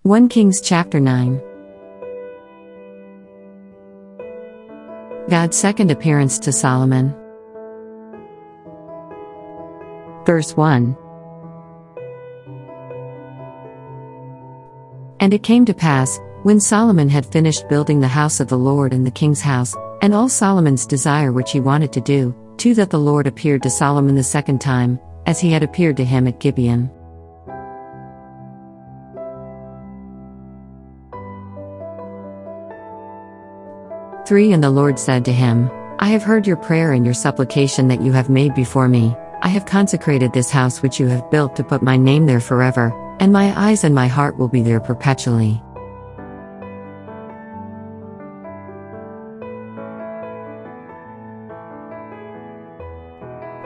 1 Kings chapter 9. God's second appearance to Solomon. Verse 1. And it came to pass, when Solomon had finished building the house of the Lord and the king's house, and all Solomon's desire which he wanted to do, too, that the Lord appeared to Solomon the second time, as he had appeared to him at Gibeon. And the Lord said to him, I have heard your prayer and your supplication that you have made before me. I have consecrated this house which you have built to put my name there forever, and my eyes and my heart will be there perpetually.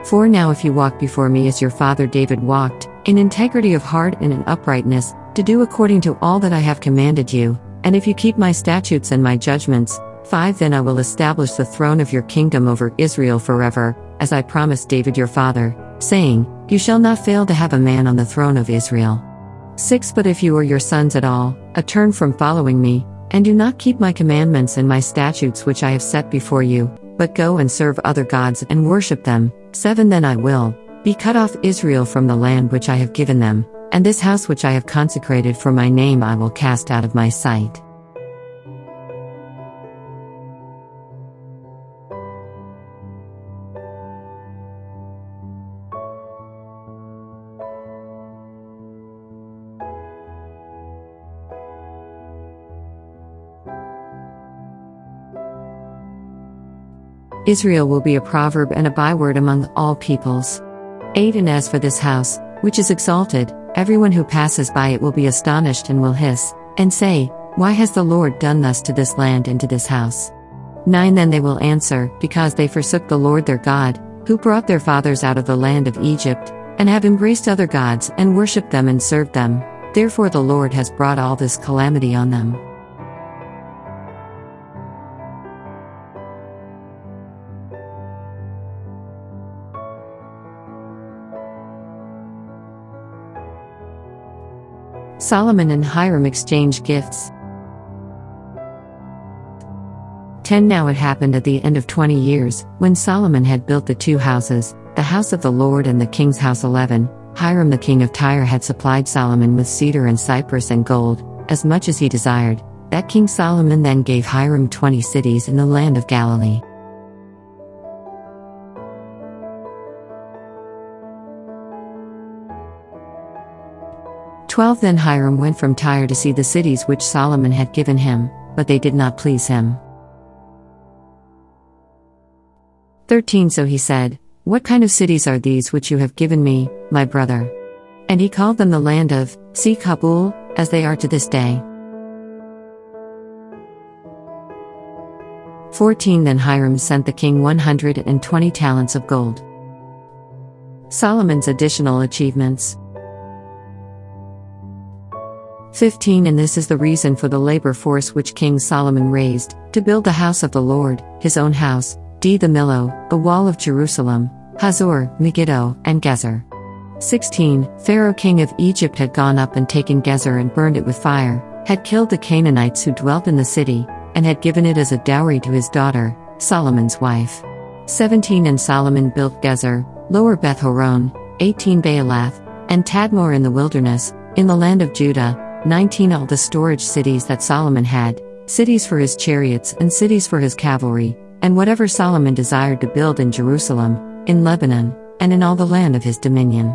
For now if you walk before me as your father David walked, in integrity of heart and in uprightness, to do according to all that I have commanded you, and if you keep my statutes and my judgments, 5 Then I will establish the throne of your kingdom over Israel forever, as I promised David your father, saying, You shall not fail to have a man on the throne of Israel. 6 But if you or your sons at all, turn from following me, and do not keep my commandments and my statutes which I have set before you, but go and serve other gods and worship them, 7 Then I will be cut off Israel from the land which I have given them, and this house which I have consecrated for my name I will cast out of my sight. Israel will be a proverb and a byword among all peoples. 8 And as for this house, which is exalted, everyone who passes by it will be astonished and will hiss, and say, Why has the Lord done thus to this land and to this house? 9 Then they will answer, Because they forsook the Lord their God, who brought their fathers out of the land of Egypt, and have embraced other gods and worshipped them and served them. Therefore the Lord has brought all this calamity on them. Solomon and Hiram exchange gifts. 10 Now it happened at the end of 20 years, when Solomon had built the 2 houses, the house of the Lord and the king's house 11, Hiram the king of Tyre had supplied Solomon with cedar and cypress and gold, as much as he desired. That King Solomon then gave Hiram 20 cities in the land of Galilee. 12 Then Hiram went from Tyre to see the cities which Solomon had given him, but they did not please him. 13 So he said, What kind of cities are these which you have given me, my brother? And he called them the land of Kabul, as they are to this day. 14 Then Hiram sent the king 120 talents of gold. Solomon's additional achievements. 15 And this is the reason for the labor force which King Solomon raised, to build the house of the Lord, his own house, the Millo, the wall of Jerusalem, Hazor, Megiddo, and Gezer. 16 Pharaoh king of Egypt had gone up and taken Gezer and burned it with fire, had killed the Canaanites who dwelt in the city, and had given it as a dowry to his daughter, Solomon's wife. 17 And Solomon built Gezer, Lower Beth Horon, 18 Baalath, and Tadmor in the wilderness, in the land of Judah, 19 All the storage cities that Solomon had, cities for his chariots and cities for his cavalry, and whatever Solomon desired to build in Jerusalem, in Lebanon, and in all the land of his dominion.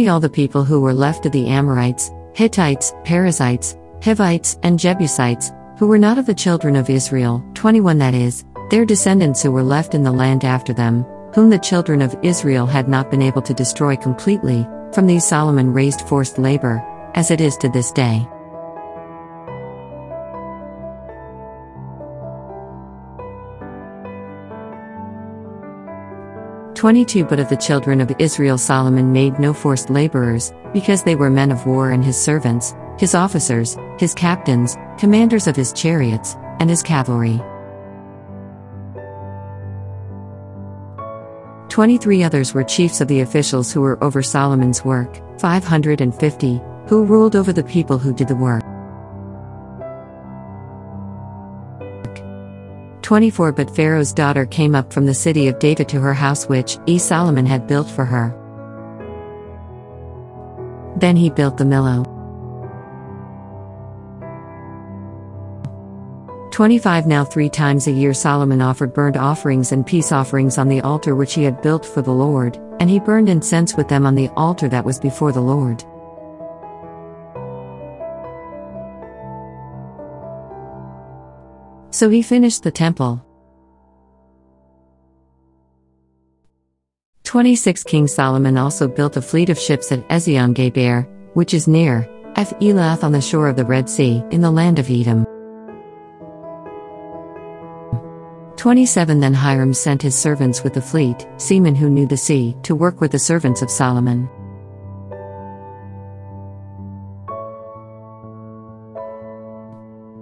All the people who were left of the Amorites, Hittites, Perizzites, Hivites, and Jebusites, who were not of the children of Israel, 21 That is, their descendants who were left in the land after them, whom the children of Israel had not been able to destroy completely, from these Solomon raised forced labor, as it is to this day. 22 But of the children of Israel Solomon made no forced laborers, because they were men of war and his servants, his officers, his captains, commanders of his chariots, and his cavalry. 23 others were chiefs of the officials who were over Solomon's work, 550, who ruled over the people who did the work. 24 But Pharaoh's daughter came up from the city of David to her house which Solomon had built for her. Then he built the Millo. 25 Now 3 times a year Solomon offered burnt offerings and peace offerings on the altar which he had built for the Lord, and he burned incense with them on the altar that was before the Lord. So he finished the temple. 26 King Solomon also built a fleet of ships at Ezion-Geber, which is near Elath on the shore of the Red Sea, in the land of Edom. 27 Then Hiram sent his servants with the fleet, seamen who knew the sea, to work with the servants of Solomon.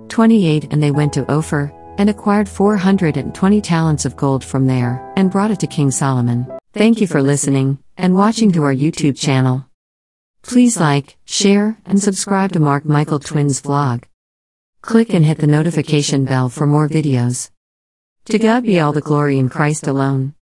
28 And they went to Ophir, and acquired 420 talents of gold from there, and brought it to King Solomon. Thank you for listening, and watching to our YouTube channel. Please like, share, and subscribe to Mark Michael Twins vlog. Click and hit the notification bell for more videos. To God be all the glory in Christ alone.